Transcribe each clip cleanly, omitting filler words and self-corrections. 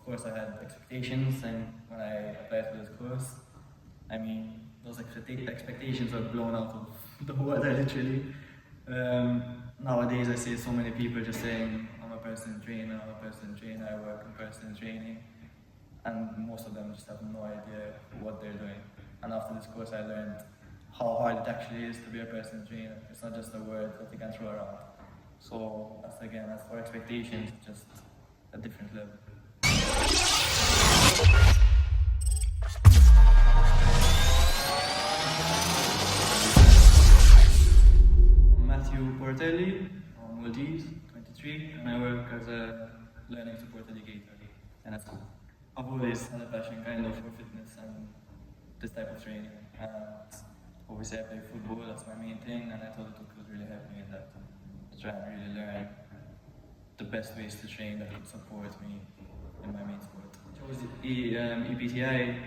course, I had expectations, and when I applied for this course, I mean, those expectations were blown out of the water, literally. Nowadays, I see so many people just saying, I'm a personal trainer, I'm a personal trainer, I work in personal training, and most of them just have no idea what they're doing. And after this course, I learned how hard it actually is to be a personal trainer. It's not just a word that you can throw around. So, as for expectations, just a different level. Portelli, I'm Maltese, 23, and I work as a learning support educator, and that's cool. I've always had a passion kind of for fitness and this type of training, and obviously I play football, that's my main thing, and I thought it could really help me in that, to try and really learn the best ways to train that would support me in my main sport. I chose EPTI,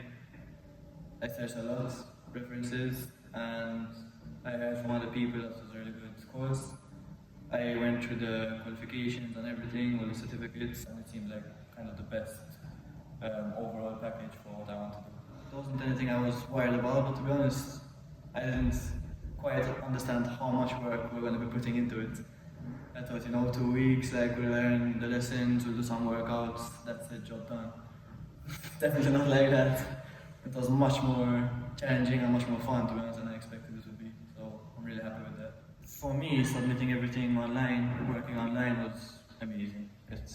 I searched a lot, references, and I heard from other people that was a really good course. I went through the qualifications and everything, all the certificates, and it seemed like kind of the best overall package for what I wanted to do. It wasn't anything I was worried about, but to be honest, I didn't quite understand how much work we're going to be putting into it. I thought, 2 weeks, like we'll learn the lessons, we'll do some workouts, that's it, job done. Definitely not like that. It was much more challenging and much more fun, to be honest, than I expected it would be. So I'm really happy with that. For me, submitting everything online, working online was amazing. It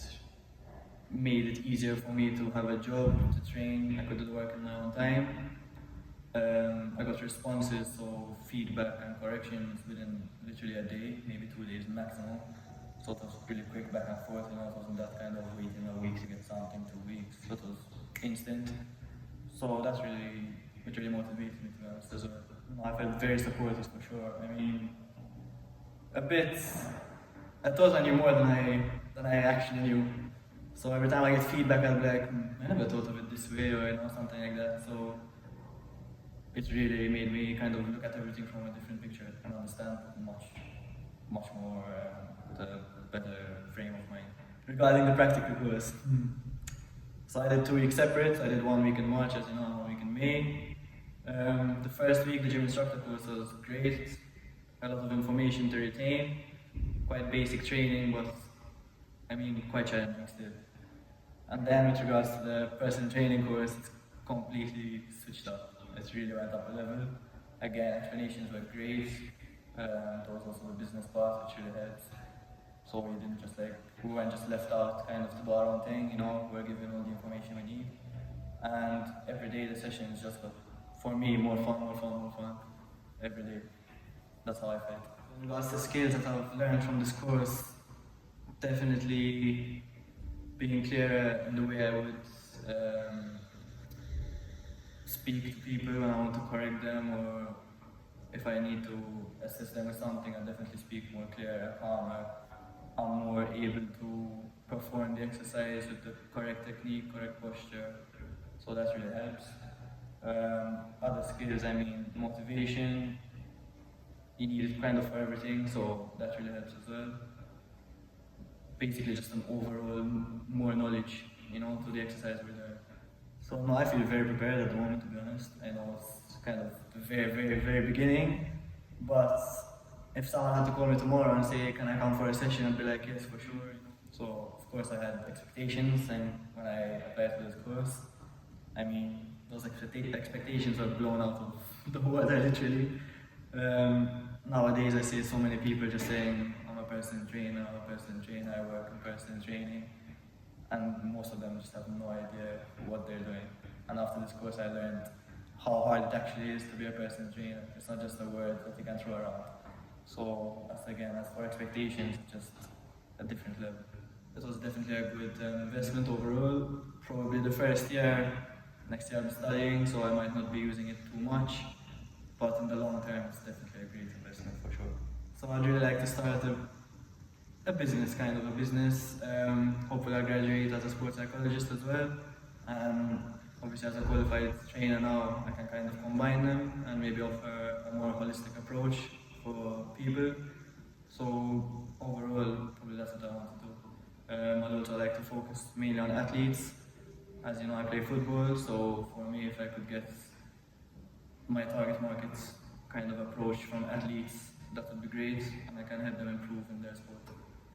made it easier for me to have a job, to train. I could do the work in my own time. I got responses, so feedback and corrections within literally a day, maybe 2 days maximum. So it was really quick back and forth, it wasn't that kind of waiting a week to get something, 2 weeks. So it was instant. So that's which really motivated me, to be honest, as well. I felt very supported for sure. I mean, a bit. I thought I knew more than I actually knew. So every time I get feedback, I'll be like, I never thought of it this way, or something like that. So it really made me kind of look at everything from a different picture and understand much more with a better frame of mind. Regarding the practical course, so I did 2 weeks separate. I did 1 week in March, as you know, 1 week in May. The first week, the gym instructor course was great. A lot of information to retain, quite basic training, but quite challenging still. And then with regards to the personal training course, it's completely switched up. It really went up a level. Again, explanations were great. There was also the business part, which really helped. So we weren't just left out kind of to do our own thing, we're given all the information we need. And every day the sessions just got, for me, more fun, every day. That's how I felt. In regards to skills that I've learned from this course, definitely being clearer in the way I would speak to people when I want to correct them, or if I need to assist them with something, I definitely speak more clear, calmer. I'm more able to perform the exercise with the correct technique, correct posture, so that really helps. Other skills, motivation, you need it kind of for everything, so that really helps as well. Basically just an overall more knowledge, to the exercise we're doing. So no, I feel very prepared at the moment, to be honest. I know it's kind of the very beginning, but if someone had to call me tomorrow and say, can I come for a session, I'd be like, yes, for sure. So of course I had expectations, and when I applied for this course, those expectations were blown out of the water, literally. Nowadays I see so many people just saying, I'm a personal trainer, I work in personal training, and most of them just have no idea what they're doing. And after this course I learned how hard it actually is to be a personal trainer. It's not just a word that you can throw around. So as for expectations, just a different level. It was definitely a good investment overall. Probably the first year, next year I'm studying, so I might not be using it too much. But in the long term, it's definitely a great investment for sure. So I'd really like to start a business, hopefully I'll graduate as a sports psychologist as well. Obviously as a qualified trainer now, I can kind of combine them and maybe offer a more holistic approach for people. So overall, probably that's what I want to do. I'd also like to focus mainly on athletes, As you know, I play football, so for me, if I could get my target markets kind of approach from athletes, that would be great, and I can help them improve in their sport.